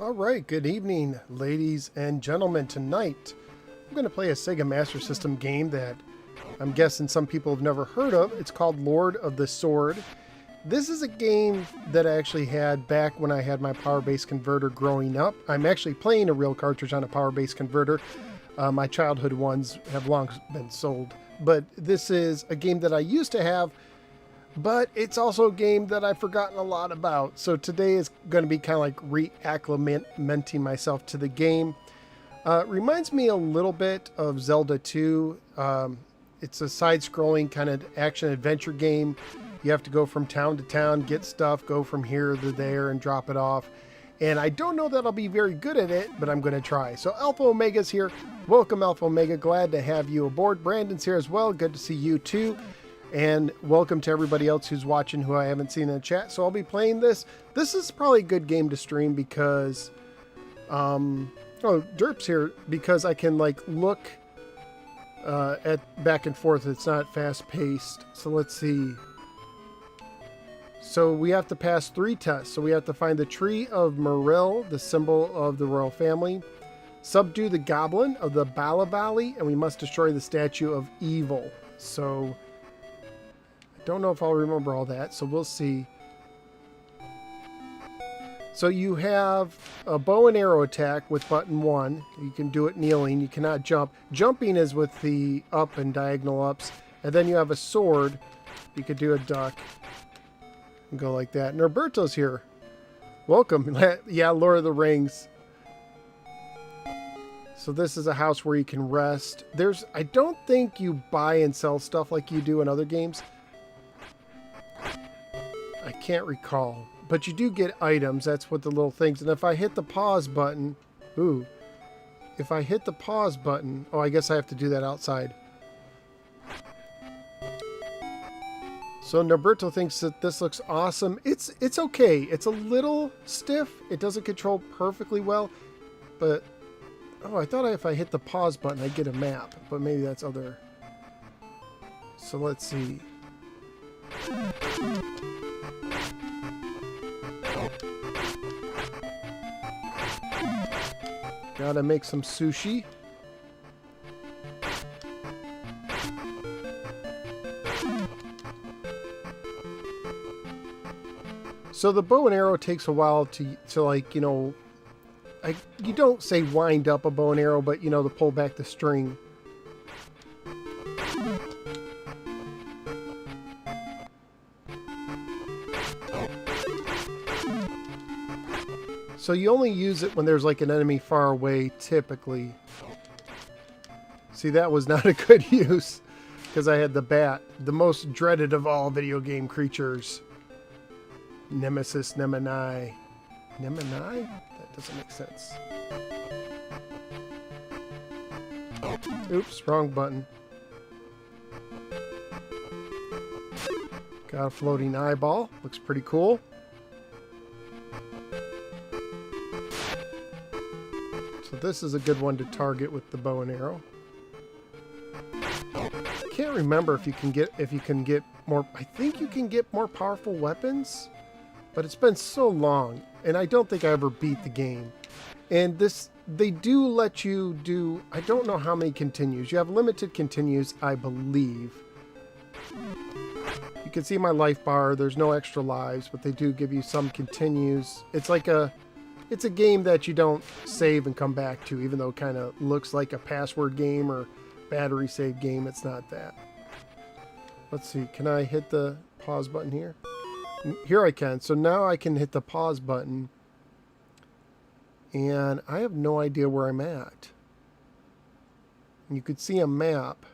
All right, good evening, ladies and gentlemen. Tonight, I'm going to play a Sega Master System game that I'm guessing some people have never heard of. It's called Lord of the Sword. This is a game that I actually had back when I had my power-based converter growing up. I'm actually playing a real cartridge on a power-based converter. My childhood ones have long been sold. But this is a game that I used to have, but it's also a game that I've forgotten a lot about. So today is going to be kind of like reacclimating myself to the game. Reminds me a little bit of Zelda 2. It's a side-scrolling kind of action-adventure game. You have to go from town to town, get stuff, go from here to there, and drop it off. And I don't know that I'll be very good at it, but I'm going to try. So Alpha Omega's here. Welcome, Alpha Omega. Glad to have you aboard. Brandon's here as well. Good to see you too. And welcome to everybody else who's watching who I haven't seen in the chat. So I'll be playing this. This is probably a good game to stream because... oh, Derp's here because I can like look at back and forth. It's not fast-paced. So let's see. So we have to pass 3 tests. So we have to find the Tree of Moril, the symbol of the royal family. Subdue the Goblin of the Bala Valley. And we must destroy the Statue of Evil. So... don't know if I'll remember all that, so we'll see. So you have a bow and arrow attack with button 1. You can do it kneeling. You cannot jump. Jumping is with the up and diagonal ups. And then you have a sword. You could do a duck and go like that. And Roberto's here. Welcome. Yeah, Lord of the Rings. So this is a house where you can rest. I don't think you buy and sell stuff like you do in other games. I can't recall, but you do get items. That's what the little things. And if I hit the pause button, oh, I guess I have to do that outside. So Norberto thinks that this looks awesome. It's okay. It's a little stiff. It doesn't control perfectly well, but oh, I thought if I hit the pause button, I'd get a map, but maybe that's other. So let's see. Gotta make some sushi. So the bow and arrow takes a while to like, you know, you don't say wind up a bow and arrow, but you know, to pull back the string. So you only use it when there's like an enemy far away, typically. See, that was not a good use because I had the bat, the most dreaded of all video game creatures. Nemesis Nemini. Nemini? That doesn't make sense. Oops, wrong button. Got a floating eyeball. Looks pretty cool. This is a good one to target with the bow and arrow. Can't remember if you can get more. I think you can get more powerful weapons, but it's been so long, and I don't think I ever beat the game. And they do let you do. I don't know how many continues. You have limited continues, I believe. You can see my life bar. There's no extra lives, but they do give you some continues. It's a game that you don't save and come back to, even though it kind of looks like a password game or battery save game. It's not that. Let's see. Can I hit the pause button here? Here I can. So now I can hit the pause button. And I have no idea where I'm at. You could see a map.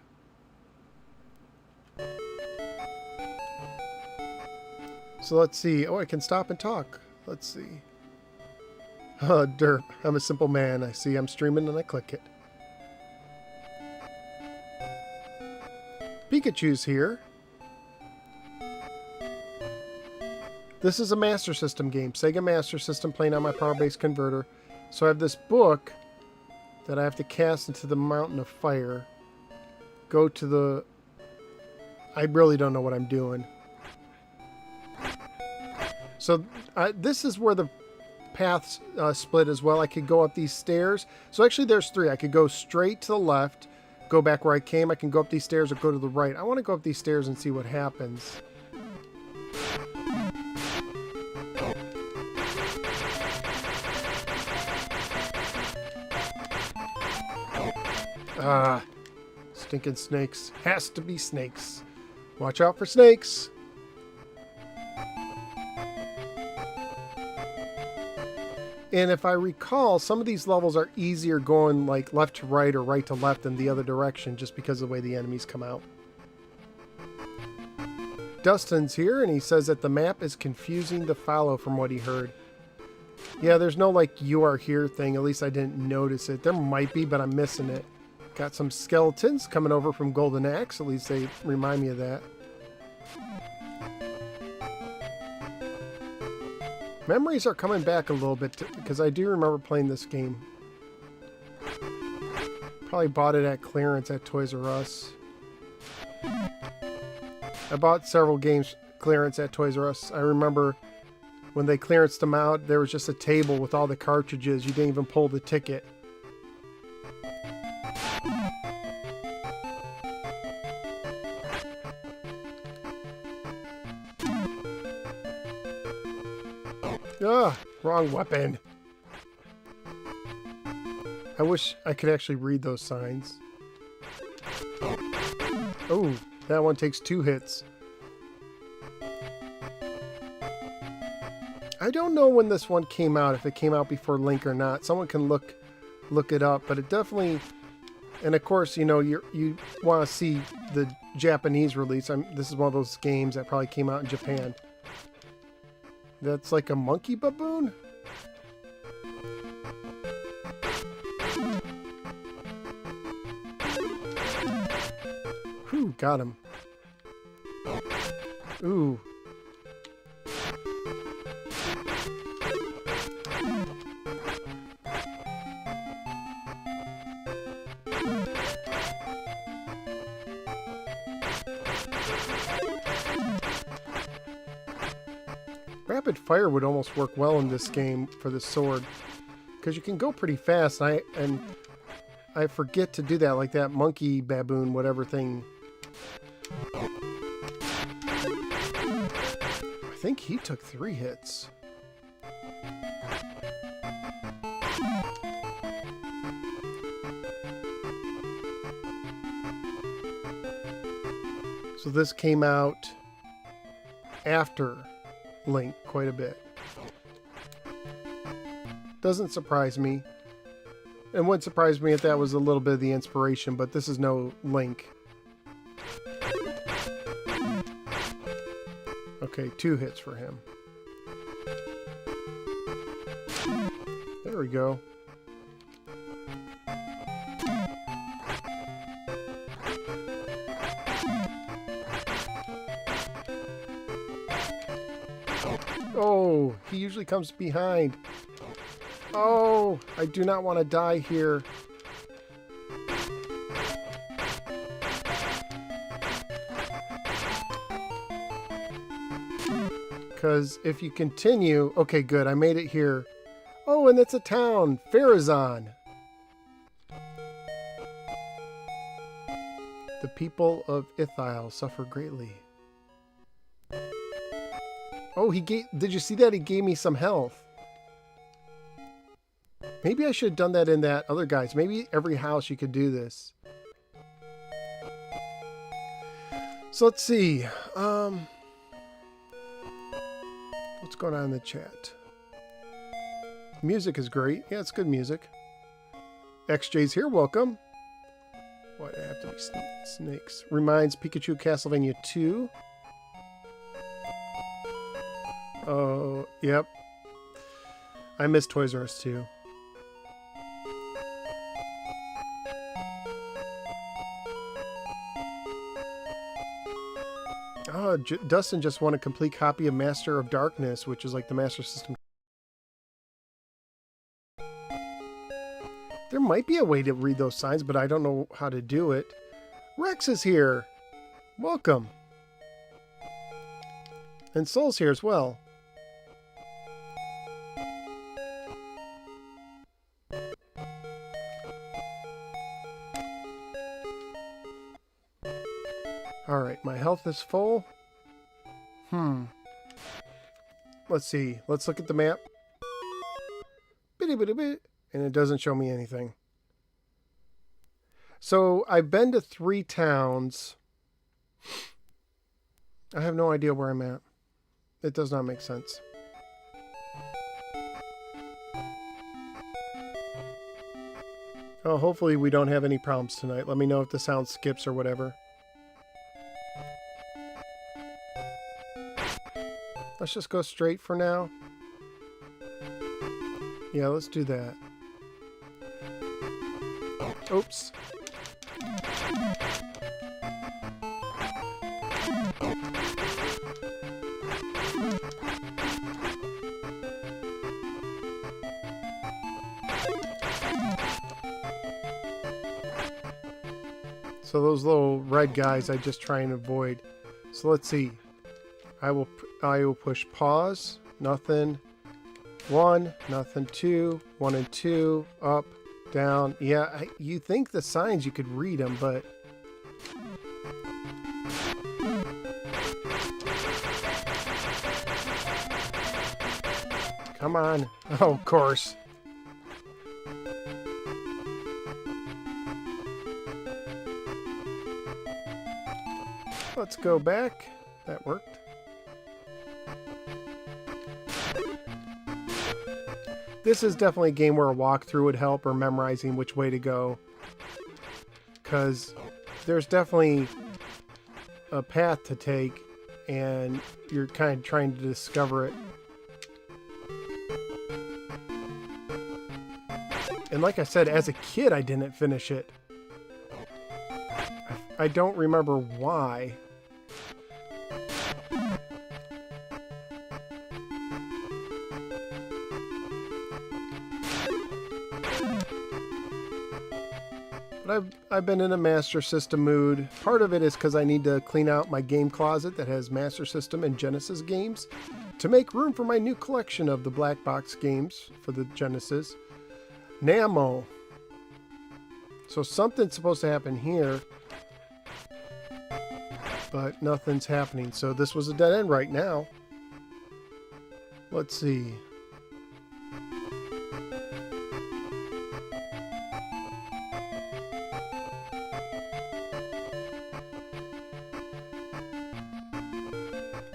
So let's see. Oh, I can stop and talk. Let's see. Oh, derp. I'm a simple man. I see I'm streaming and I click it. Pikachu's here. This is a Master System game. Sega Master System playing on my power-based converter. So I have this book that I have to cast into the mountain of fire. Go to the... I really don't know what I'm doing. So this is where the paths split as well. I could go up these stairs. So actually there's 3. I could go straight to the left, go back where I came. I can go up these stairs or go to the right. I want to go up these stairs and see what happens. Ah, stinking snakes. Has to be snakes. Watch out for snakes. And if I recall, some of these levels are easier going like left to right or right to left than the other direction just because of the way the enemies come out. Dustin's here and he says that the map is confusing to follow from what he heard. Yeah, there's no like you are here thing. At least I didn't notice it. There might be, but I'm missing it. Got some skeletons coming over from Golden Axe. At least they remind me of that. Memories are coming back a little bit because I do remember playing this game. Probably bought it at clearance at Toys R Us. I bought several games clearance at Toys R Us. I remember when they clearanced them out, there was just a table with all the cartridges. You didn't even pull the ticket. Ah, wrong weapon. I wish I could actually read those signs. Oh, that one takes 2 hits. I don't know when this one came out, if it came out before Link or not. Someone can look it up, but it definitely... And of course, you know, you want to see the Japanese release. This is one of those games that probably came out in Japan. That's like a monkey baboon? Whew, got him. Ooh. Rapid fire would almost work well in this game for the sword, because you can go pretty fast. And I forget to do that, like that monkey baboon whatever thing. I think he took 3 hits. So this came out after Link quite a bit. Doesn't surprise me. And wouldn't surprise me if that was a little bit of the inspiration, but this is no Link. Okay, 2 hits for him. There we go. Oh, he usually comes behind. Oh, I do not want to die here. Because if you continue... Okay, good, I made it here. Oh, and it's a town, Farazan. The people of Ithil suffer greatly. Oh, did you see that? He gave me some health. Maybe I should have done that in that other guy's. Maybe every house you could do this. So let's see. What's going on in the chat? Music is great. Yeah, it's good music. XJ's here. Welcome. Why do I have to be snakes? Reminds Pikachu Castlevania 2. Oh, yep. I miss Toys R Us too. Oh, Dustin just won a complete copy of Master of Darkness, which is like the Master System. There might be a way to read those signs, but I don't know how to do it. Rex is here. Welcome. And Soul's here as well. Alright, my health is full. Let's see. Let's look at the map. And it doesn't show me anything. So I've been to 3 towns. I have no idea where I'm at. It does not make sense. Oh, hopefully we don't have any problems tonight. Let me know if the sound skips or whatever. Let's just go straight for now. Yeah, let's do that. Oops. So those little red guys I just try and avoid. So let's see. I will push pause. Nothing. 1, nothing. 2, 1 and 2, up, down. Yeah, you think the signs you could read them, but come on. Oh, of course. Let's go back. That worked. This is definitely a game where a walkthrough would help, or memorizing which way to go. Because there's definitely a path to take, and you're kind of trying to discover it. And like I said, as a kid, I didn't finish it. I don't remember why. But I've been in a Master System mood. Part of it is because I need to clean out my game closet that has Master System and Genesis games to make room for my new collection of the black box games for the Genesis. Namo. So something's supposed to happen here, but nothing's happening. So this was a dead end right now. Let's see.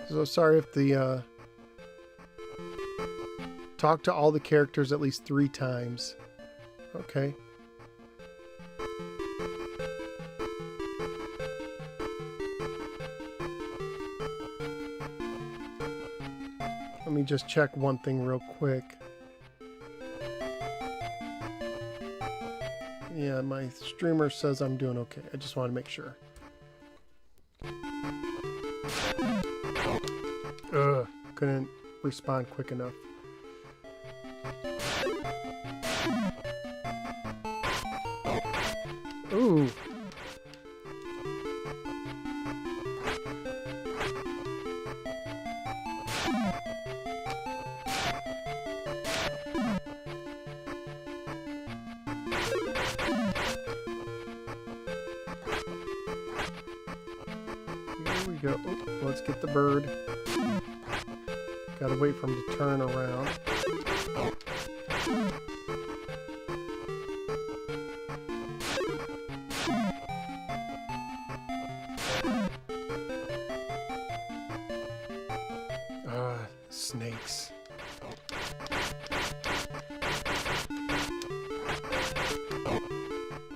So sorry if the talk to all the characters at least 3 times. Okay. Let me just check one thing real quick. Yeah, my streamer says I'm doing okay. I just want to make sure. Couldn't respond quick enough. Ooh. Here we go. Oh, let's get the bird. Gotta wait for him to turn around. Snakes.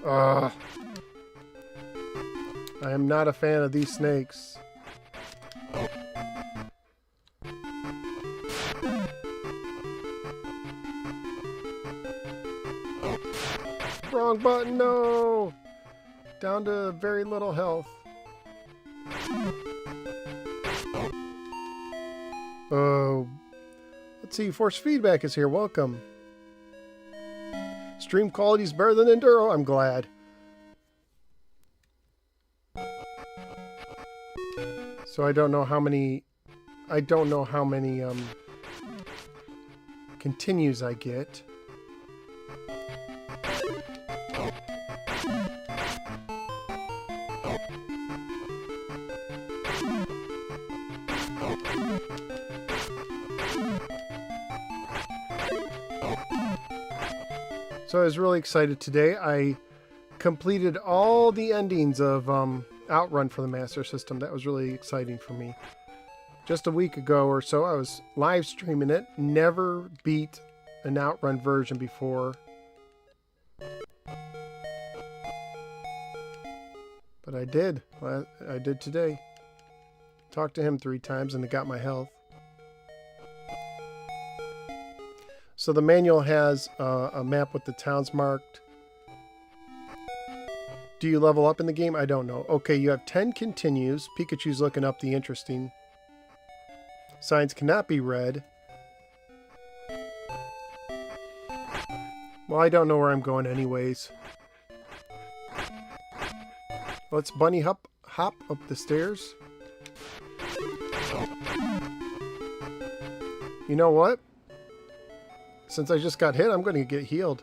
I am not a fan of these snakes. Wrong button, no! Down to very little health. Oh, let's see, Force Feedback is here, welcome. Stream quality is better than Enduro, I'm glad. So I don't know how many continues I get. So I was really excited today. I completed all the endings of Outrun for the Master System. That was really exciting for me. Just a week ago or so, I was live streaming it. Never beat an Outrun version before. But I did. I did today. Talked to him 3 times and it got my health. So the manual has a map with the towns marked. Do you level up in the game? I don't know. Okay, you have 10 continues. Pikachu's looking up the interesting. Signs cannot be read. Well, I don't know where I'm going anyways. Let's bunny hop up the stairs. You know what? Since I just got hit, I'm going to get healed.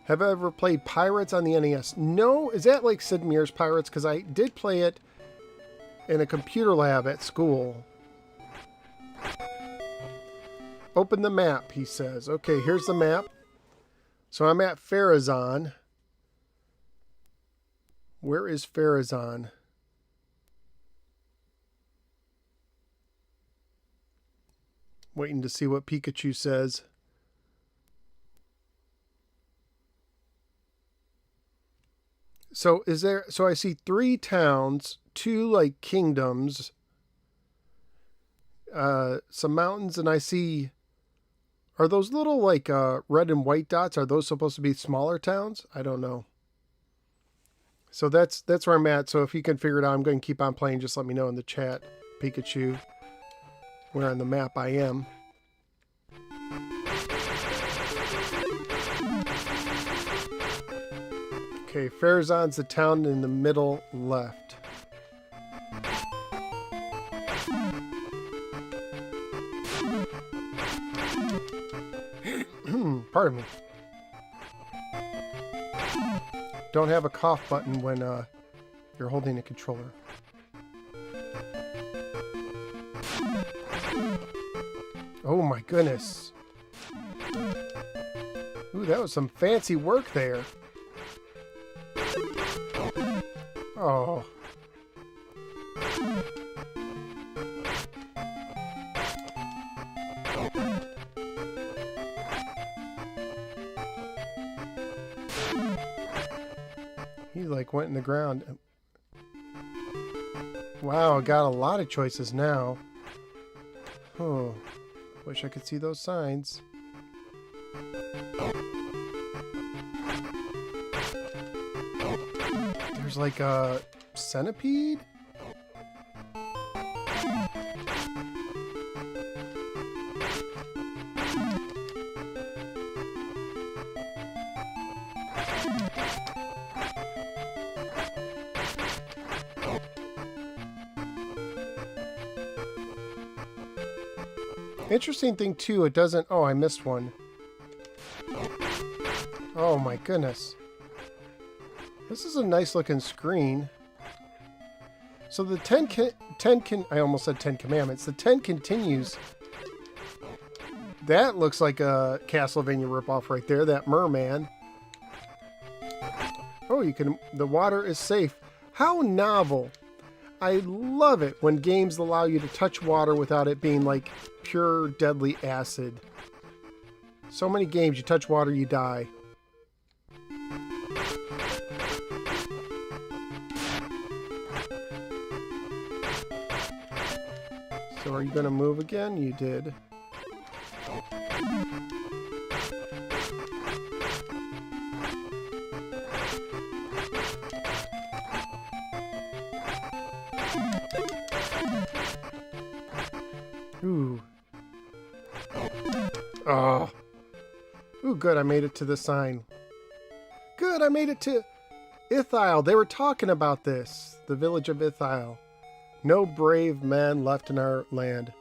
Have I ever played Pirates on the NES? No. Is that like Sid Meier's Pirates? Because I did play it in a computer lab at school. Open the map, he says. Okay, here's the map. So I'm at Farazan. Where is Farazan? Waiting to see what Pikachu says. So is there, so I see 3 towns, 2 like kingdoms, some mountains, and I see, are those little like red and white dots, are those supposed to be smaller towns? I don't know. So that's where I'm at. So if you can figure it out, I'm going to keep on playing. Just let me know in the chat, Pikachu, where on the map I am. Okay, Farazan's the town in the middle left. Pardon me. Don't have a cough button when you're holding a controller. Oh my goodness. Ooh, that was some fancy work there. Oh. He like went in the ground. Wow, I got a lot of choices now. Oh, wish I could see those signs. There's like a centipede? Interesting thing too, it doesn't, oh, I missed one. Oh my goodness. This is a nice looking screen. So the 10 I almost said 10 commandments. The 10 continues. That looks like a Castlevania ripoff right there, that merman. Oh, you can, the water is safe. How novel. I love it when games allow you to touch water without it being like pure deadly acid. So many games, you touch water, you die. So are you going to move again? You did. Ooh. Oh. Ooh, good. I made it to the sign. Good. I made it to Ithile. They were talking about this. The village of Ithile. No brave man left in our land.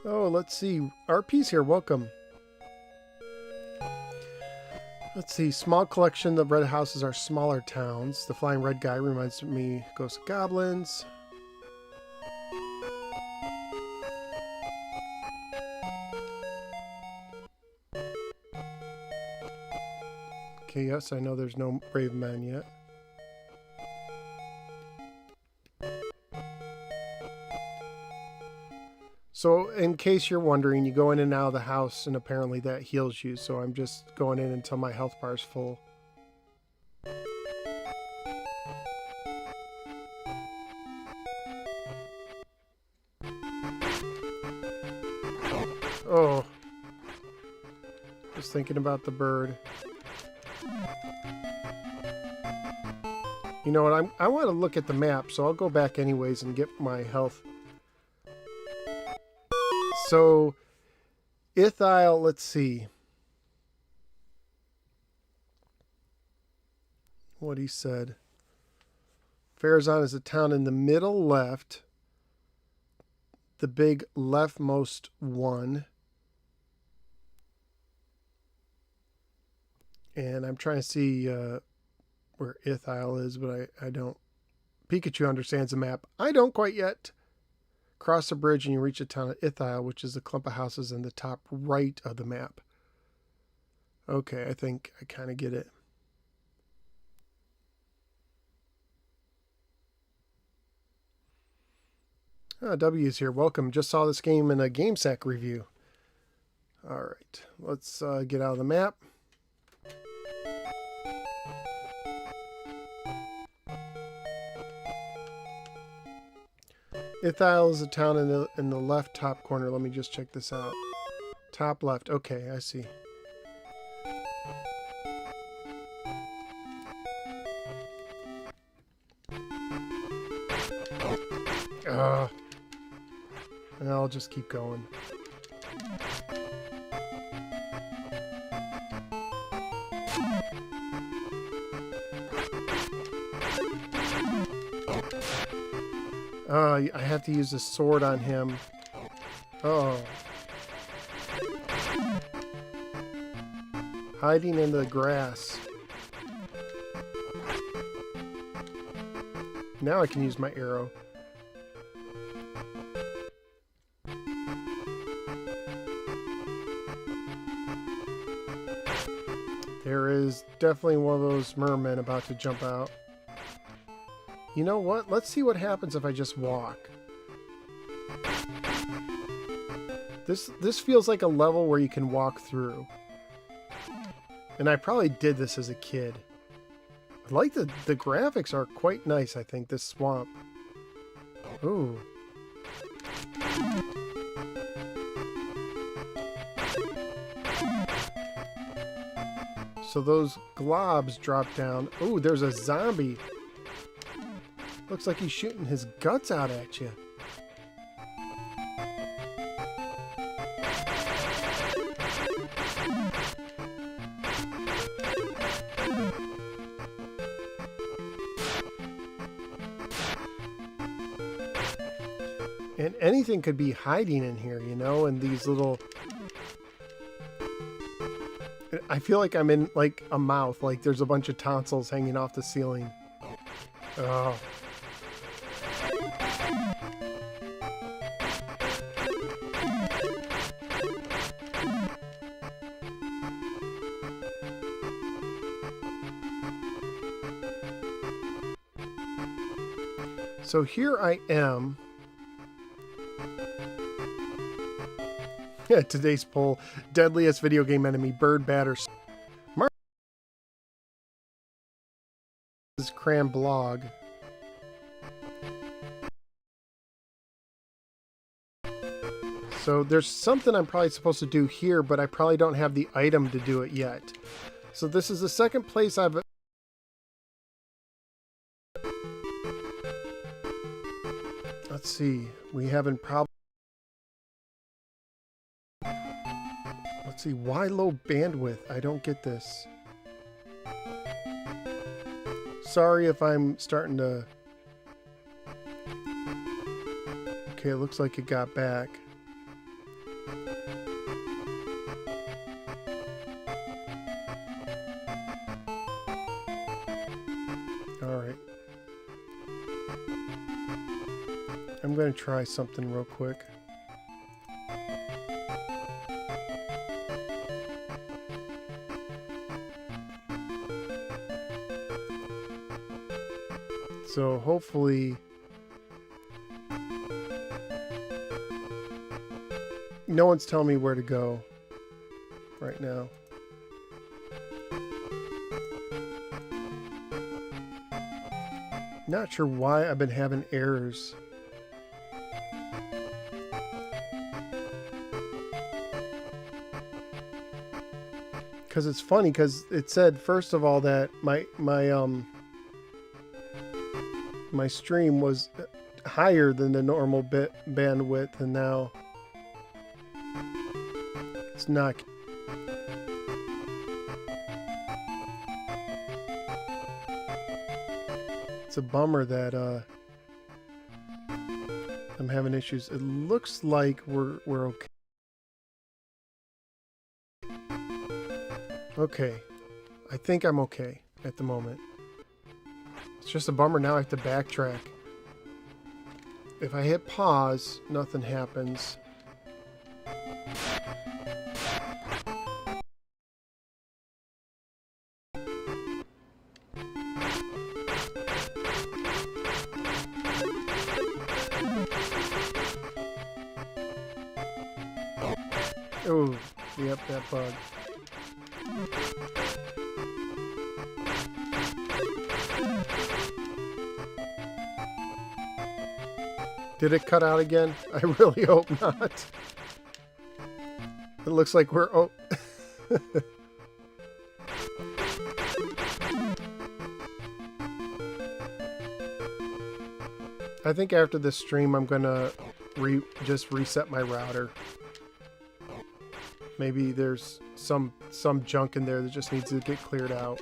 Oh, let's see. RP's here. Welcome. Let's see. Small collection. The red houses are smaller towns. The flying red guy reminds me of ghosts of goblins. Okay, yes, I know there's no brave men yet. So, in case you're wondering, you go in and out of the house, and apparently that heals you. So I'm just going in until my health bar is full. Oh. Just thinking about the bird. You know what? I want to look at the map, so I'll go back anyways and get my health. So, Ithile, let's see. What he said. Farazan is a town in the middle left. The big leftmost one. And I'm trying to see where Ithile is, but I don't. Pikachu understands the map. I don't quite yet. Cross the bridge and you reach the town of Ithile, which is a clump of houses in the top right of the map. Okay, I think I kind of get it. W's here. Welcome. Just saw this game in a GameSack review. All right, let's get out of the map. Ithile is a town in the left top corner. Let me just check this out. Top left. Okay, I see. And I'll just keep going. I have to use the sword on him. Oh. Hiding in the grass. Now I can use my arrow. There is definitely one of those mermen about to jump out. You know what? Let's see what happens if I just walk. This feels like a level where you can walk through. And I probably did this as a kid. I like the graphics are quite nice, I think, this swamp. Ooh. So those globs drop down. Ooh, there's a zombie. Looks like he's shooting his guts out at you. And anything could be hiding in here, you know, and these little... I feel like I'm in, like, a mouth. Like, there's a bunch of tonsils hanging off the ceiling. Oh. So here I am. Yeah, today's poll, deadliest video game enemy, bird, bat, or Mark is Cram blog. So there's something I'm probably supposed to do here, but I probably don't have the item to do it yet. So this is the second place I've... Let's see, we haven't probably... Let's see, why low bandwidth? I don't get this. Sorry if I'm starting to... Okay, it looks like it got back. I'm going to try something real quick. So hopefully no one's telling me where to go right now. Not sure why I've been having errors. Because it's funny, because it said first of all that my stream was higher than the normal bandwidth, and now it's not. It's a bummer that I'm having issues. It looks like we're okay. Okay, I think I'm okay at the moment. It's just a bummer now I have to backtrack. If I hit pause, nothing happens. Oh, yep, that bug. Did it cut out again? I really hope not. It looks like we're... Oh. I think after this stream I'm gonna just reset my router. Maybe there's some junk in there that just needs to get cleared out.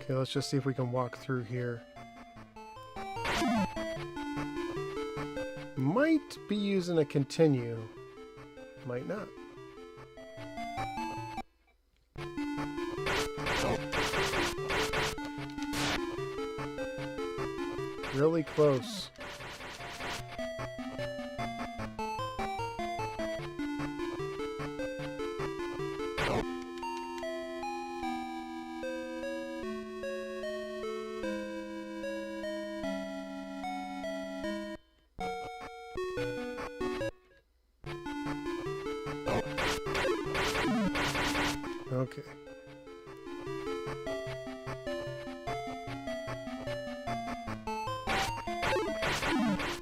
Okay, let's just see if we can walk through here. Might be using a continue. Might not. Really close. Okay.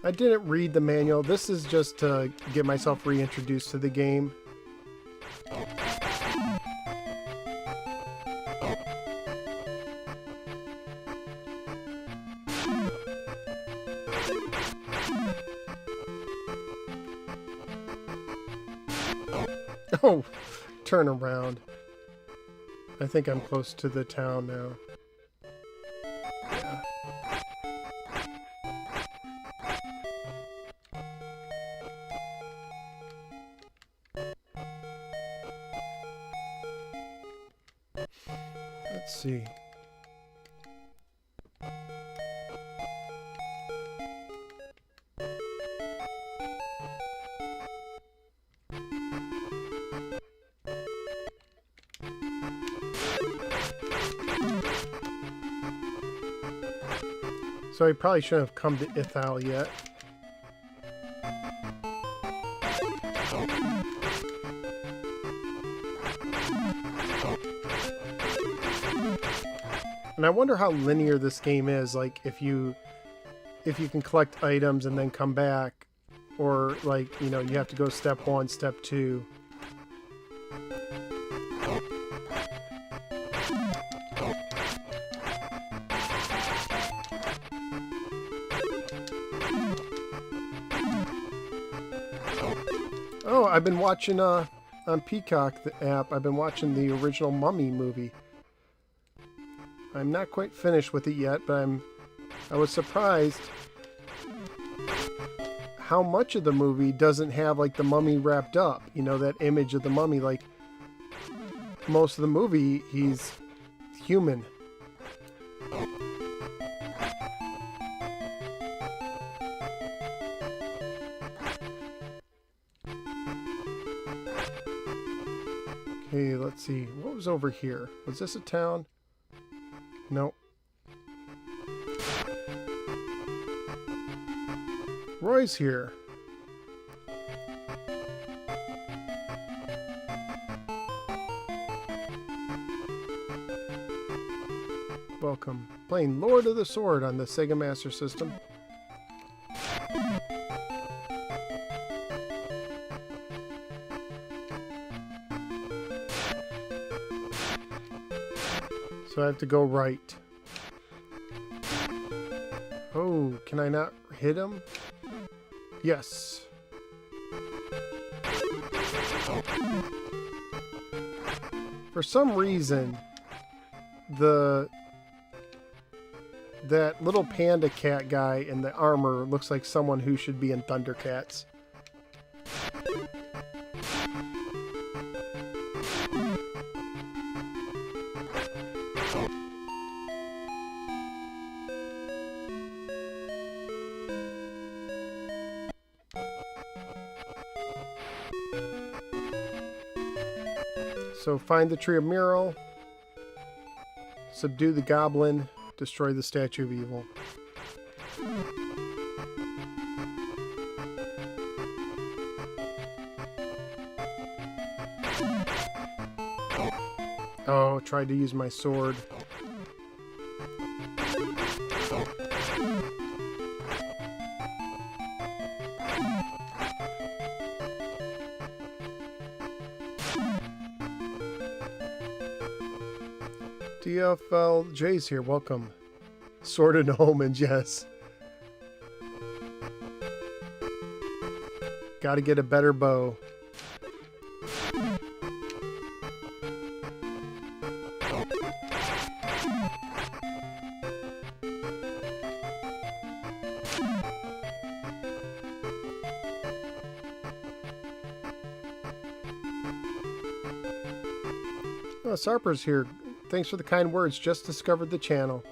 I didn't read the manual. This is just to get myself reintroduced to the game. Oh, turn around. I think I'm close to the town now. Yeah. Let's see. So I probably shouldn't have come to Ithal yet. And I wonder how linear this game is, like if you can collect items and then come back, or like, you know, you have to go step 1, step 2. Oh, I've been watching on Peacock, the app, I've been watching the original Mummy movie. I'm not quite finished with it yet, but I was surprised how much of the movie doesn't have like the mummy wrapped up. You know, that image of the mummy. Like most of the movie, he's human. Okay, let's see. What was over here? Was this a town? No. Roy's here. Welcome. Playing Lord of the Sword on the Sega Master System. So I have to go right. Oh, can I not hit him? Yes. For some reason, that little panda cat guy in the armor looks like someone who should be in Thundercats. So find the Tree of Mural, subdue the goblin, destroy the Statue of Evil. Oh, tried to use my sword. DFLJ's here, welcome. Sword and Omens, yes. Gotta get a better bow. Oh, Sarper's here. Thanks for the kind words. Just discovered the channel.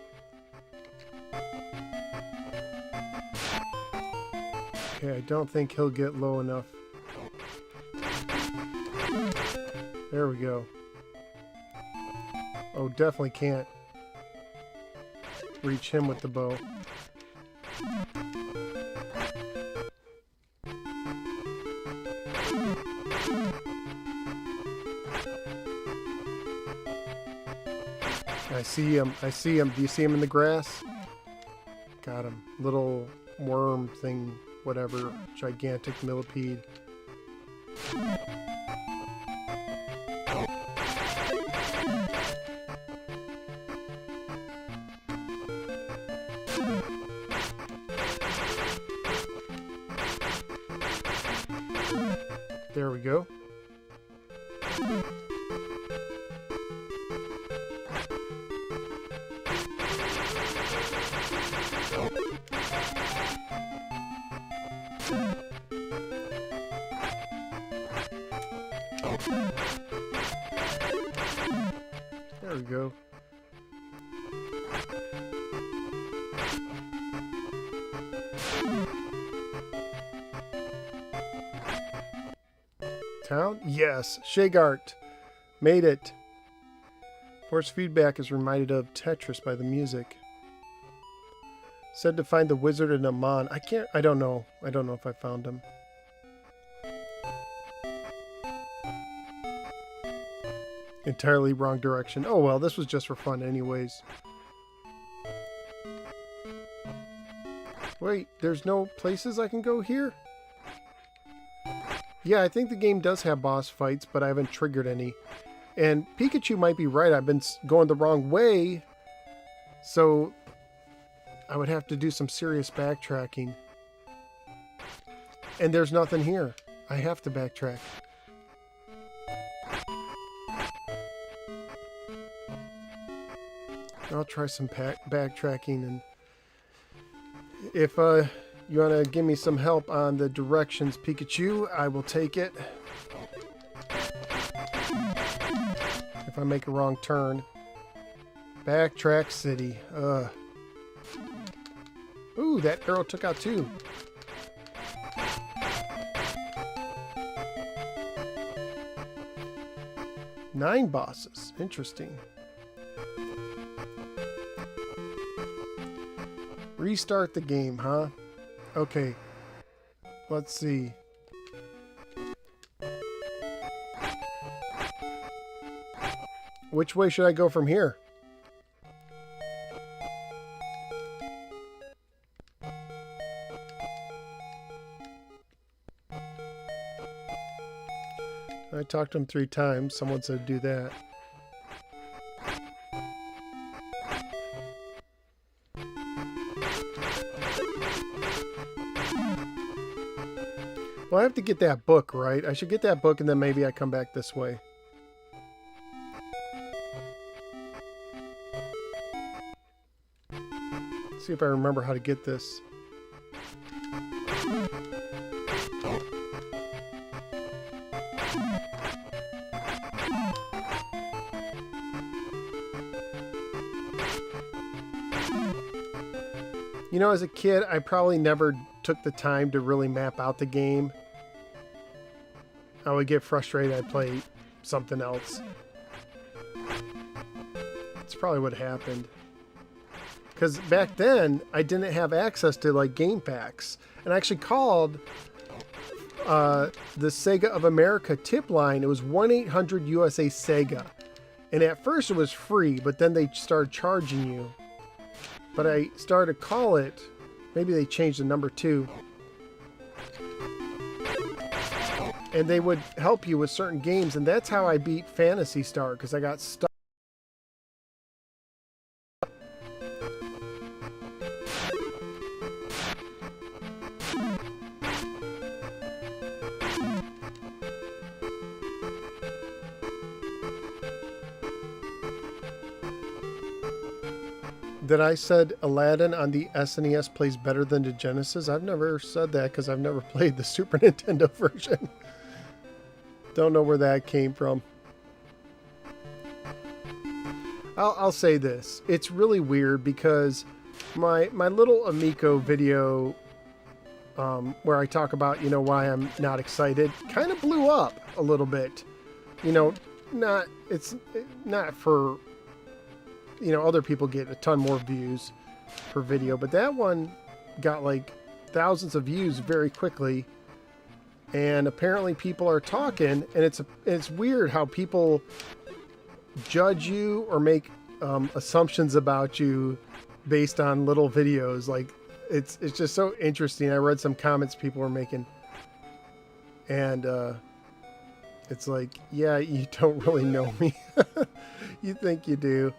Okay, I don't think he'll get low enough. There we go. Oh, definitely can't reach him with the bow. I see him. I see him. Do you see him in the grass? Got him. Little worm thing, whatever. Gigantic millipede. There we go. There we go. Town? Yes. Shagart. Made it. Force feedback is reminded of Tetris by the music. Said to find the wizard in Amman. I don't know. I don't know if I found him. Entirely wrong direction. Oh well, this was just for fun anyways. Wait, there's no places I can go here? Yeah, I think the game does have boss fights, but I haven't triggered any. And Pikachu might be right. I've been going the wrong way. So I would have to do some serious backtracking. And there's nothing here. I have to backtrack. I'll try some backtracking and If you want to give me some help on the directions, Pikachu, I will take it. If I make a wrong turn. Backtrack City. Ooh, that arrow took out 2. Nine bosses. Interesting. Restart the game, huh? Okay. Let's see. Which way should I go from here? I talked to him 3 times. Someone said do that. Well, I have to get that book, right? I should get that book and then maybe I come back this way. Let's see if I remember how to get this. You know, as a kid, I probably never took the time to really map out the game. I would get frustrated, I'd play something else. That's probably what happened. Because back then, I didn't have access to, like, game packs. And I actually called the Sega of America tip line. It was 1-800-USA-SEGA. And at first it was free, but then they started charging you. But I started to call it. Maybe they changed the number too. And they would help you with certain games. And that's how I beat Phantasy Star, because I got stuck. That I said Aladdin on the SNES plays better than the Genesis. I've never said that because I've never played the Super Nintendo version. Don't know where that came from. I'll say this. It's really weird because my little Amico video where I talk about, you know, why I'm not excited kind of blew up a little bit. You know, it's not for... You know, other people get a ton more views per video, but that one got like thousands of views very quickly. And apparently people are talking, and it's weird how people judge you or make assumptions about you based on little videos. Like it's just so interesting. I read some comments people were making, and it's like, yeah, you don't really know me. You think you do.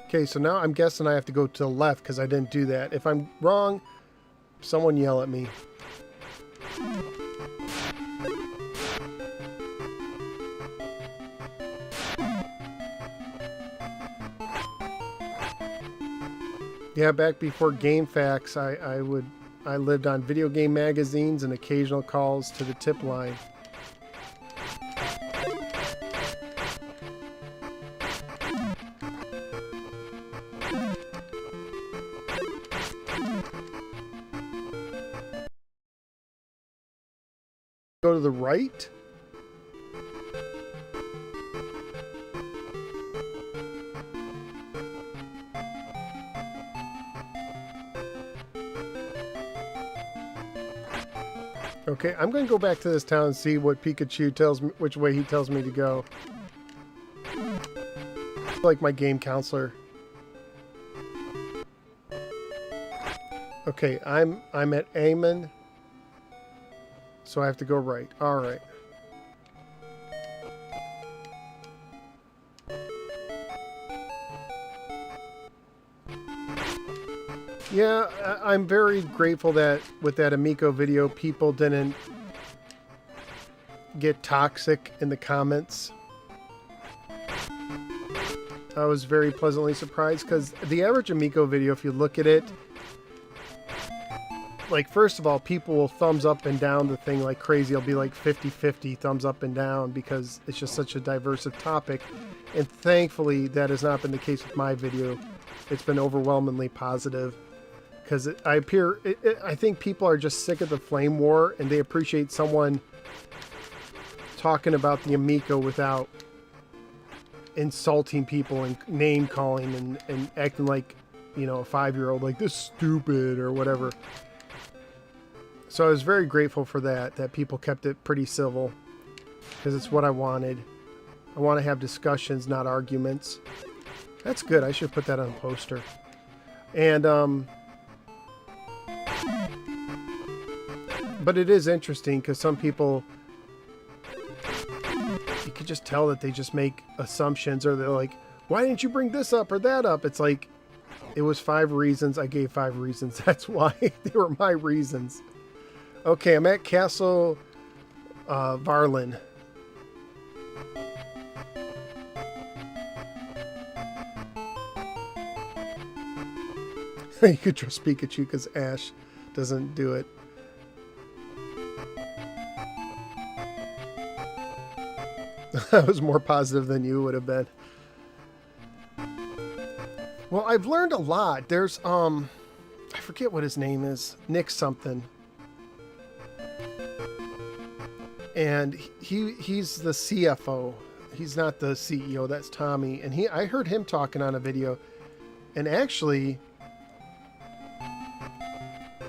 Okay, so now I'm guessing I have to go to the left because I didn't do that. If I'm wrong, someone yell at me. Yeah, back before GameFAQs, I lived on video game magazines and occasional calls to the tip line. Go to the right. Okay, I'm going to go back to this town and see what Pikachu tells me, which way he tells me to go. Like my game counselor. Okay, I'm at Amon. So I have to go right. All right. Yeah, I'm very grateful that with that Amico video, people didn't get toxic in the comments. I was very pleasantly surprised because the average Amico video, if you look at it, like, first of all, people will thumbs up and down the thing like crazy. It'll be like 50-50 thumbs up and down because it's just such a diverse topic. And thankfully, that has not been the case with my video. It's been overwhelmingly positive because I think people are just sick of the flame war and they appreciate someone talking about the Amico without insulting people and name calling and acting like, you know, a 5-year-old, like this stupid or whatever. So I was very grateful for that people kept it pretty civil because it's what I wanted. I want to have discussions, not arguments. That's good. I should put that on a poster. And, but it is interesting because some people, you can just tell that they just make assumptions, or they're like, why didn't you bring this up or that up? It's like, it was 5 reasons. I gave 5 reasons. That's why. They were my reasons. Okay, I'm at Castle Varlin. You could trust Pikachu because Ash doesn't do it. I was more positive than you would have been. Well, I've learned a lot. There's, I forget what his name is. Nick something. And he's the CFO. He's not the CEO. That's Tommy. And I heard him talking on a video. And actually,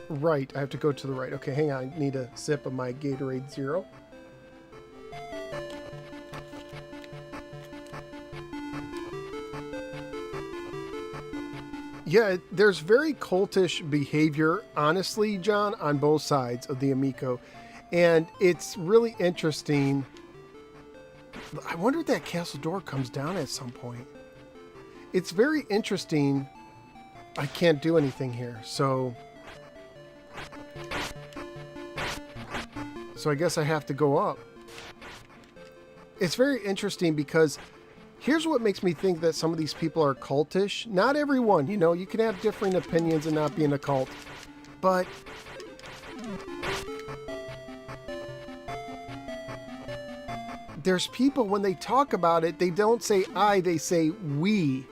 right, I have to go to the right. Okay, hang on. I need a sip of my Gatorade Zero. Yeah, there's very cultish behavior, honestly, John, on both sides of the Amico. And it's really interesting. I wonder if that castle door comes down at some point. It's very interesting. I can't do anything here, so I guess I have to go up. It's very interesting because here's what makes me think that some of these people are cultish. Not everyone, you know, you can have differing opinions and not be in a cult. But there's people, when they talk about it, they don't say I, they say we.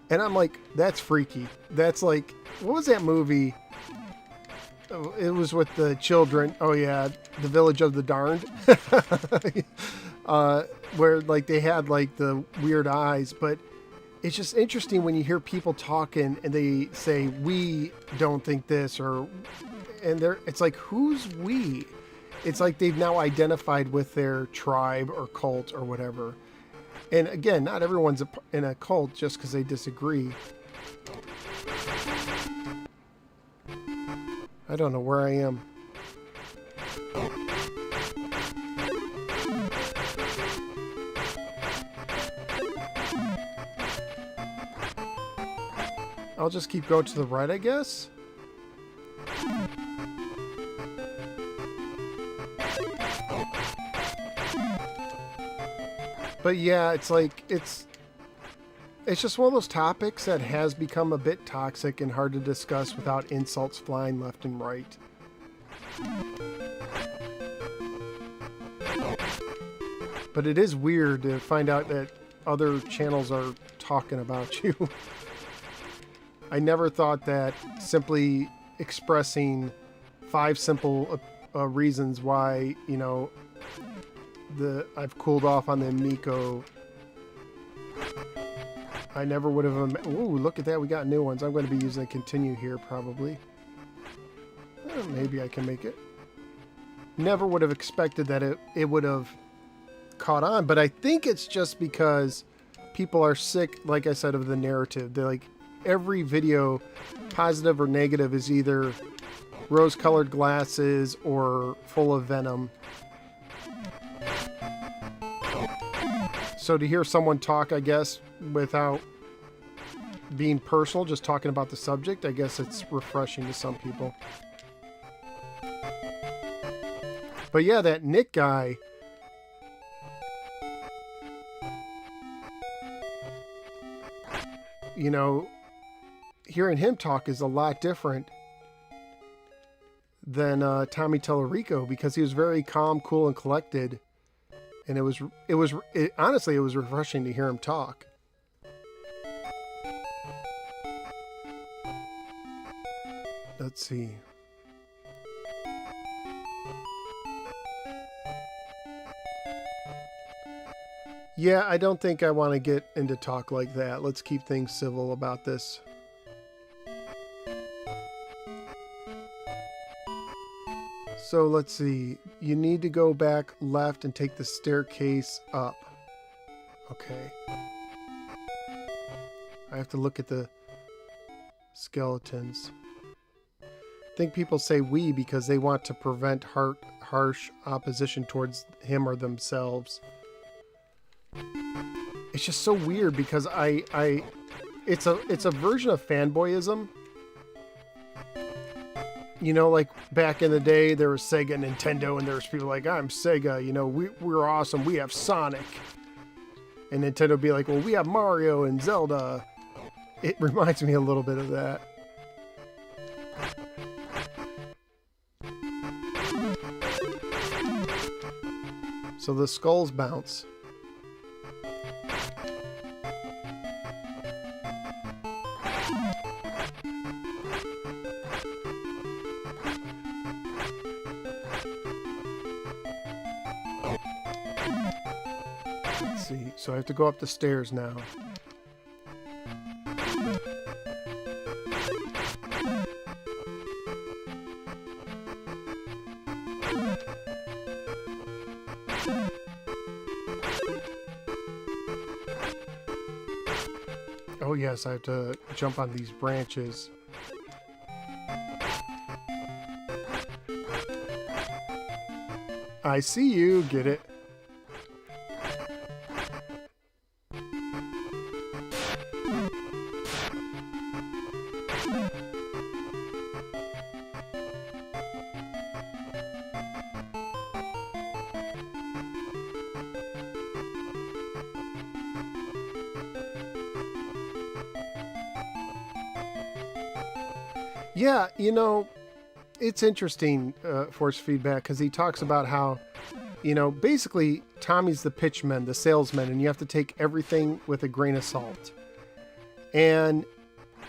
And I'm like, that's freaky. That's like, what was that movie? It was with the children. Oh yeah, The Village of the Darned. Where like they had like the weird eyes. But it's just interesting when you hear people talking and they say, we don't think this, it's like, who's we? It's like they've now identified with their tribe or cult or whatever. And again, not everyone's in a cult just because they disagree. I don't know where I am. I'll just keep going to the right, I guess. But yeah, it's like, it's just one of those topics that has become a bit toxic and hard to discuss without insults flying left and right. But it is weird to find out that other channels are talking about you. I never thought that simply expressing 5 simple reasons why, you know, I've cooled off on the Amico. I never would have. Ooh, look at that! We got new ones. I'm going to be using a continue here probably. Maybe I can make it. Never would have expected that it would have caught on, but I think it's just because people are sick, like I said, of the narrative. They're like, every video, positive or negative, is either rose-colored glasses or full of venom. So to hear someone talk, I guess, without being personal, just talking about the subject. I guess it's refreshing to some people. But yeah, that Nick guy, you know, hearing him talk is a lot different than Tommy Tallarico, because he was very calm, cool, and collected. And honestly, it was refreshing to hear him talk. Let's see. Yeah, I don't think I want to get into talk like that. Let's keep things civil about this. So let's see. You need to go back left and take the staircase up. Okay. I have to look at the skeletons. I think people say we because they want to prevent harsh opposition towards him or themselves. It's just so weird because it's a version of fanboyism. You know, like back in the day, there was Sega and Nintendo, and there was people like, I'm Sega, you know, we're awesome, we have Sonic. And Nintendo would be like, well, we have Mario and Zelda. It reminds me a little bit of that. So the skulls bounce. Let's see. So I have to go up the stairs now. Oh yes, I have to jump on these branches. I see you, get it? Yeah, you know, it's interesting, Force Feedback, because he talks about how, you know, basically Tommy's the pitchman, the salesman, and you have to take everything with a grain of salt. And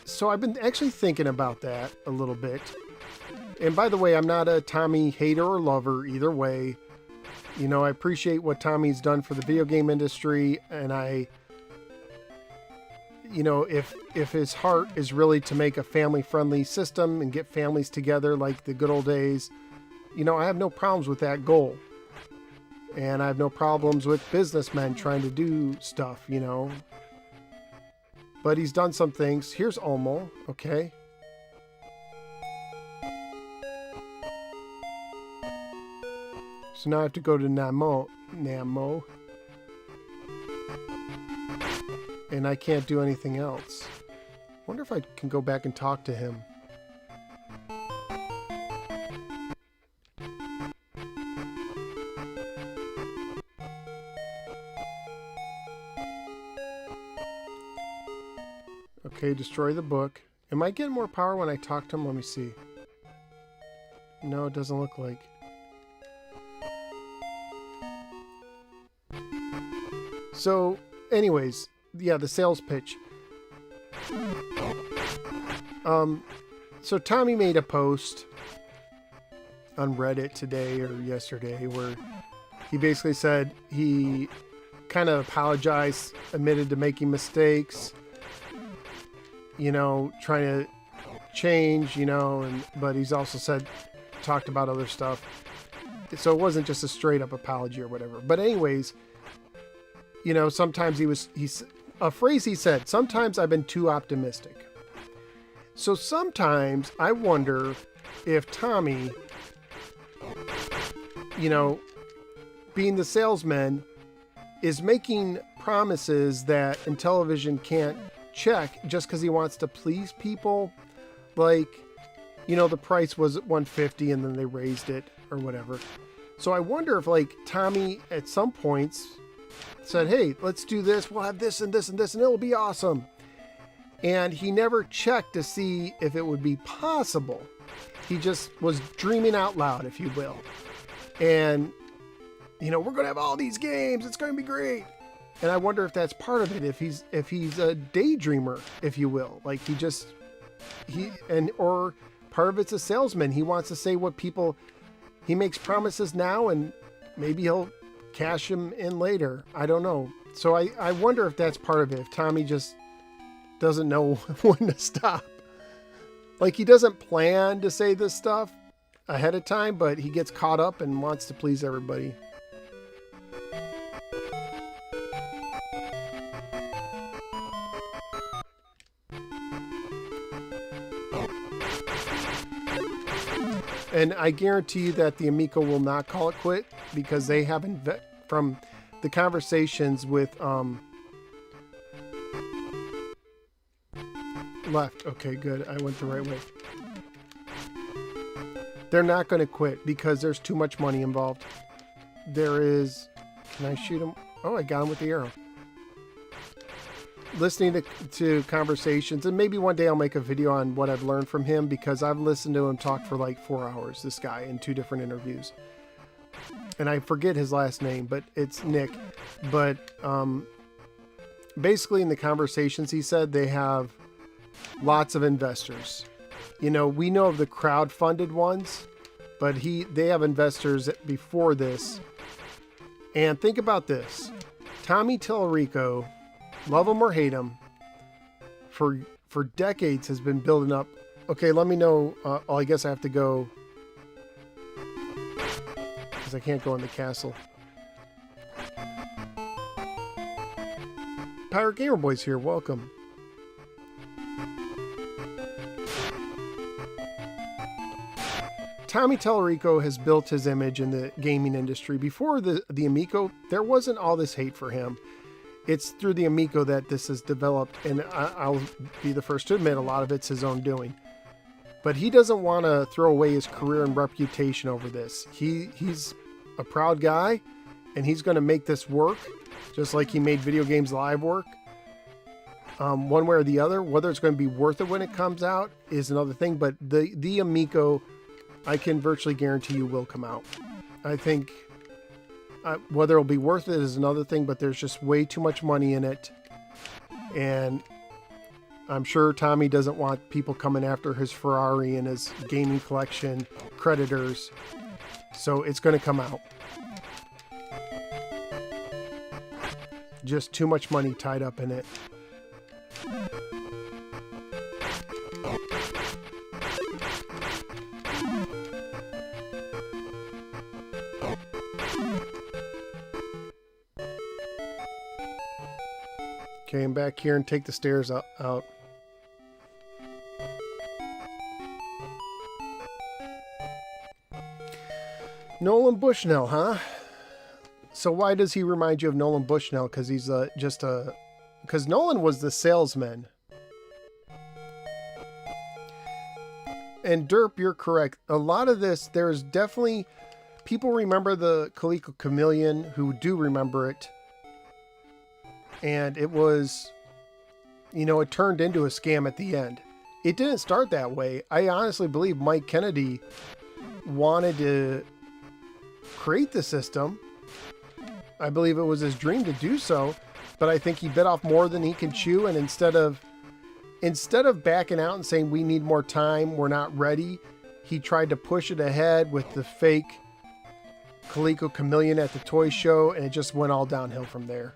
so I've been actually thinking about that a little bit. And by the way, I'm not a Tommy hater or lover either way. You know, I appreciate what Tommy's done for the video game industry, and you know, if his heart is really to make a family-friendly system and get families together like the good old days, you know, I have no problems with that goal. And I have no problems with businessmen trying to do stuff, you know. But he's done some things. Here's Olmo, okay. So now I have to go to Namo. And I can't do anything else. Wonder if I can go back and talk to him. Okay, destroy the book. Am I getting more power when I talk to him? Let me see. No, it doesn't look like. So, anyways, yeah, the sales pitch. So Tommy made a post on Reddit today or yesterday where he basically said he kind of apologized, admitted to making mistakes, you know, trying to change, you know, but he's also talked about other stuff. So it wasn't just a straight up apology or whatever. But anyways, you know, sometimes he's a phrase he said, sometimes I've been too optimistic. So sometimes I wonder if Tommy, you know, being the salesman, is making promises that in television can't check just because he wants to please people. Like, you know, the price was $150 and then they raised it or whatever. So I wonder if like Tommy at some points said, hey, let's do this. We'll have this and this and this and it'll be awesome. And he never checked to see if it would be possible. He just was dreaming out loud, if you will. And, you know, we're going to have all these games. It's going to be great. And I wonder if that's part of it. If he's a daydreamer, if you will, like or part of it's a salesman. He wants to say what people, he makes promises now and maybe he'll cash them in later. I don't know. So I wonder if that's part of it. If Tommy just doesn't know when to stop. Like he doesn't plan to say this stuff ahead of time, but he gets caught up and wants to please everybody. And I guarantee you that the Amico will not call it quit because they haven't, from the conversations with left. Okay, good. I went the right way. They're not going to quit because there's too much money involved. There is... Can I shoot him? Oh, I got him with the arrow. Listening to conversations, and maybe one day I'll make a video on what I've learned from him because I've listened to him talk for like 4 hours, this guy, in 2 different interviews. And I forget his last name, but it's Nick. But basically in the conversations he said they have lots of investors. You know, we know of the crowd-funded ones, but they have investors before this. And think about this. Tommy Tallarico, love him or hate him, for decades has been building up. Okay, let me know. I guess I have to go because I can't go in the castle. Pirate Gamer Boy's here. Welcome. Tommy Tallarico has built his image in the gaming industry. Before the Amico, there wasn't all this hate for him. It's through the Amico that this has developed, and I'll be the first to admit a lot of it's his own doing. But he doesn't want to throw away his career and reputation over this. He's a proud guy, and he's going to make this work, just like he made Video Games Live work. One way or the other, whether it's going to be worth it when it comes out is another thing, but the Amico, I can virtually guarantee you will come out. I think whether it'll be worth it is another thing, but there's just way too much money in it. And I'm sure Tommy doesn't want people coming after his Ferrari and his gaming collection creditors. So it's going to come out. Just too much money tied up in it. Okay, I'm back here and take the stairs out. Nolan Bushnell, huh? So why does he remind you of Nolan Bushnell? Because he's because Nolan was the salesman. And Derp, you're correct. A lot of this, there's definitely... People remember the Coleco Chameleon who do remember it. And it was, you know, it turned into a scam at the end. It didn't start that way. I honestly believe Mike Kennedy wanted to create the system. I believe it was his dream to do so, but I think he bit off more than he can chew. And instead of backing out and saying, we need more time, we're not ready, he tried to push it ahead with the fake Coleco Chameleon at the toy show, and it just went all downhill from there.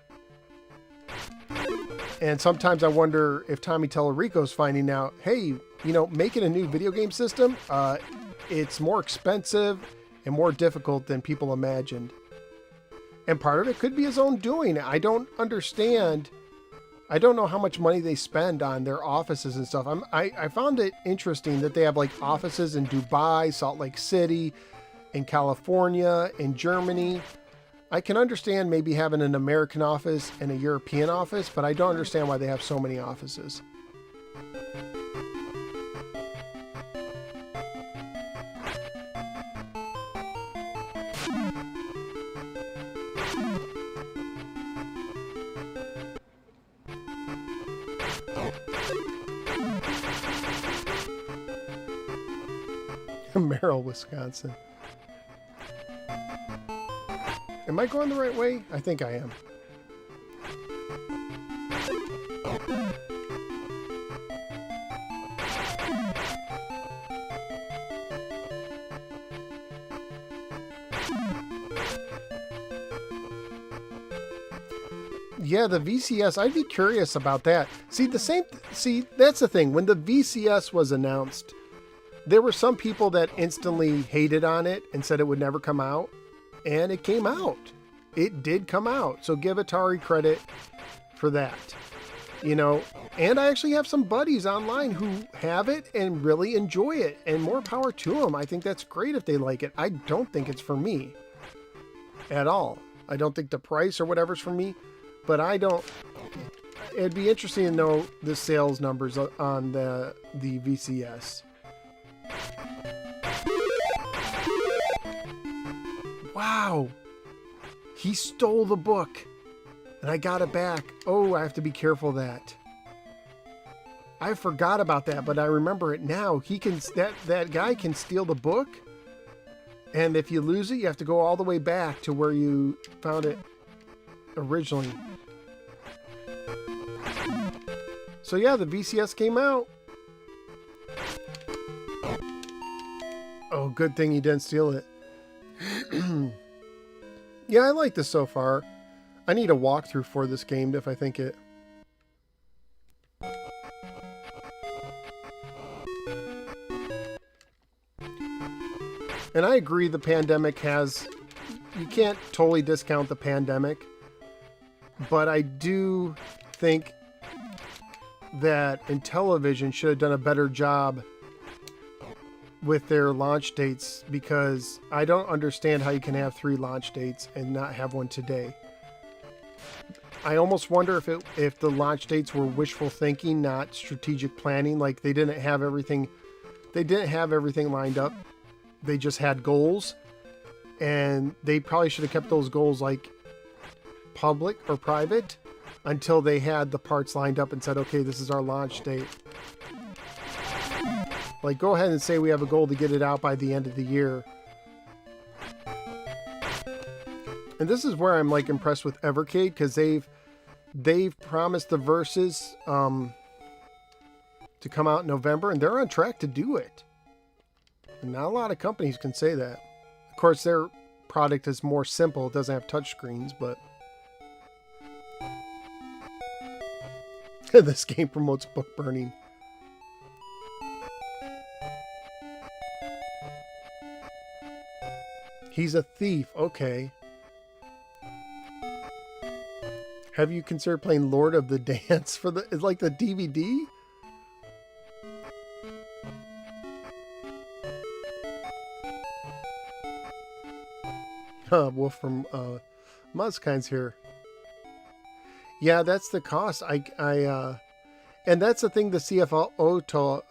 And sometimes I wonder if Tommy Tallarico's finding out, hey, you know, making a new video game system, it's more expensive and more difficult than people imagined. And part of it could be his own doing. I don't understand. I don't know how much money they spend on their offices and stuff. I found it interesting that they have like offices in Dubai, Salt Lake City, in California, in Germany. I can understand maybe having an American office and a European office, but I don't understand why they have so many offices. Merrill, Wisconsin. Am I going the right way? I think I am. Yeah, the VCS, I'd be curious about that. See, that's the thing. When the VCS was announced, there were some people that instantly hated on it and said it would never come out. And it came out. It did come out. So give Atari credit for that. You know, and I actually have some buddies online who have it and really enjoy it. And more power to them. I think that's great if they like it. I don't think it's for me at all. I don't think the price or whatever's for me. But I don't... It'd be interesting to know the sales numbers on the VCS. Wow! He stole the book. And I got it back. Oh, I have to be careful of that. I forgot about that, but I remember it now. He can... That guy can steal the book. And if you lose it, you have to go all the way back to where you found it originally. So yeah, the VCS came out. Oh, good thing you didn't steal it. Yeah, I like this so far. I need a walkthrough for this game if I think it. And I agree the pandemic has... You can't totally discount the pandemic. But I do think that Intellivision should have done a better job with their launch dates, because I don't understand how you can have 3 launch dates and not have one today. I almost wonder if the launch dates were wishful thinking, not strategic planning. Like they didn't have everything lined up. They just had goals, and they probably should have kept those goals like public or private until they had the parts lined up and said, okay, this is our launch date. Like, go ahead and say we have a goal to get it out by the end of the year. And this is where I'm like impressed with Evercade, because they've promised the Versus to come out in November, and they're on track to do it. And not a lot of companies can say that. Of course, their product is more simple. It doesn't have touchscreens, but this game promotes book burning. He's a thief. Okay. Have you considered playing Lord of the Dance for the... It's like the DVD? Wolf from Muskind's here. Yeah, that's the cost. And that's the thing the CFO told...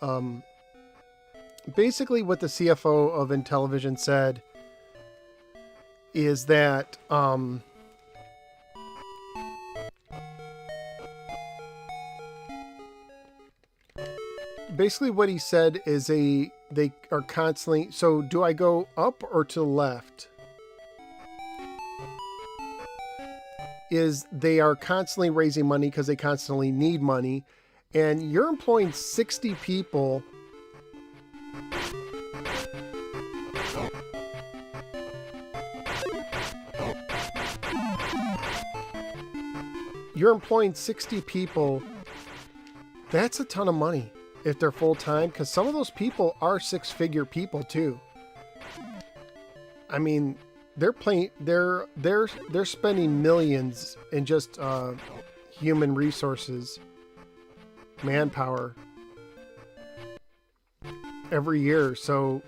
basically what the CFO of Intellivision said is that basically what he said is they are constantly... So do I go up or to the left? Is they are constantly raising money because they constantly need money, and you're employing 60 people. You're employing 60 people. That's a ton of money if they're full-time, because some of those people are 6-figure people too. I mean, they're spending millions in just human resources, manpower every year. So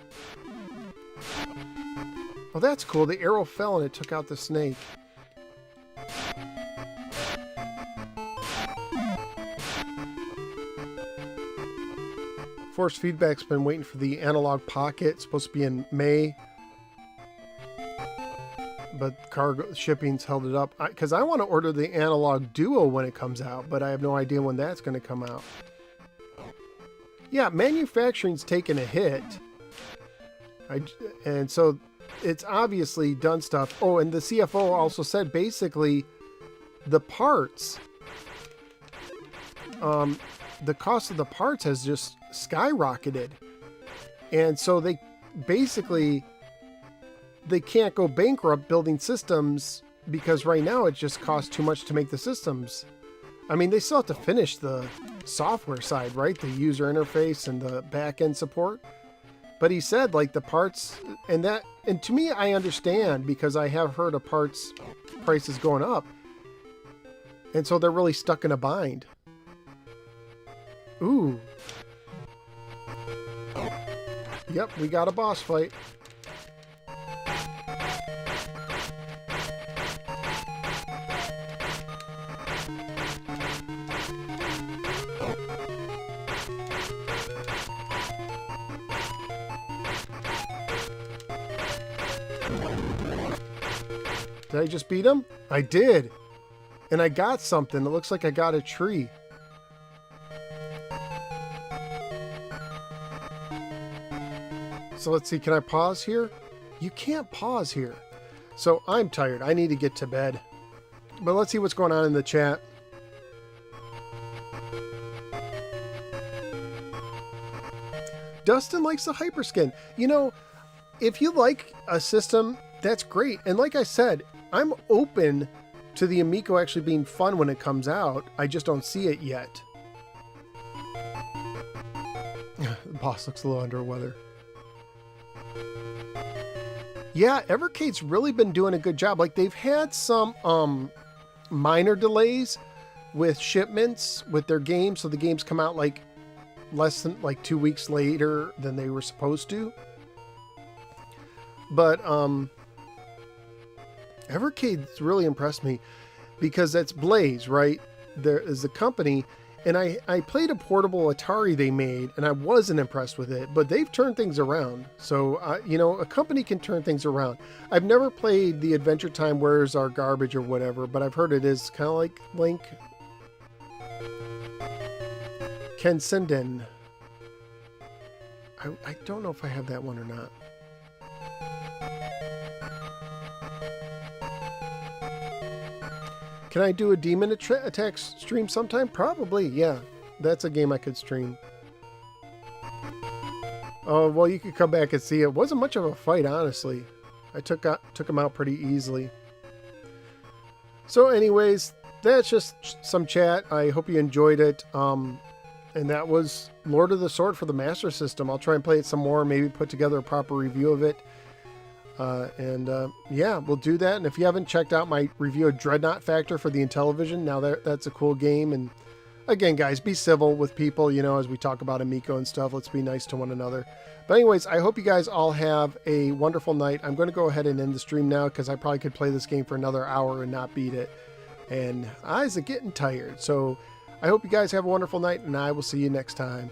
Oh, that's cool. The arrow fell and it took out the snake. Force feedback's been waiting for the analog pocket. It's supposed to be in May. But cargo shipping's held it up. Because I want to order the analog duo when it comes out, but I have no idea when that's going to come out. Yeah, manufacturing's taken a hit. And so it's obviously done stuff. Oh, and the CFO also said basically the parts, the cost of the parts has just skyrocketed. And so they basically, they can't go bankrupt building systems because right now it just costs too much to make the systems. I mean, they still have to finish the software side, right? The user interface and the back-end support. But he said, like, the parts, and to me, I understand because I have heard of parts prices going up. And so they're really stuck in a bind. Ooh. Yep, we got a boss fight. Did I just beat him? I did. And I got something. It looks like I got a tree. So let's see. Can I pause here? You can't pause here. So I'm tired. I need to get to bed. But let's see what's going on in the chat. Dustin likes the Hyperskin. You know, if you like a system, that's great. And like I said, I'm open to the Amico actually being fun when it comes out. I just don't see it yet. The boss looks a little under the weather. Yeah, Evercade's really been doing a good job. Like, they've had some minor delays with shipments with their games, so the games come out like less than like 2 weeks later than they were supposed to. But Evercade's really impressed me because that's Blaze, right? There is a company, and I played a portable Atari they made, and I wasn't impressed with it, but they've turned things around. So, you know, a company can turn things around. I've never played the Adventure Time Where's Our Garbage or whatever, but I've heard it is kind of like Link. Kensenden. I don't know if I have that one or not. Can I do a Demon Attack stream sometime? Probably, yeah. That's a game I could stream. Oh, well, you could come back and see. It wasn't much of a fight, honestly. I took him out pretty easily. So anyways, that's just some chat. I hope you enjoyed it. And that was Lord of the Sword for the Master System. I'll try and play it some more, maybe put together a proper review of it. Yeah, we'll do that. And if you haven't checked out my review of Dreadnought Factor for the Intellivision, now that's a cool game. And again, guys, be civil with people, you know, as we talk about Amico and stuff. Let's be nice to one another. But anyways, I hope you guys all have a wonderful night. I'm going to go ahead and end the stream now because I probably could play this game for another hour and not beat it. And eyes are getting tired. So I hope you guys have a wonderful night, and I will see you next time.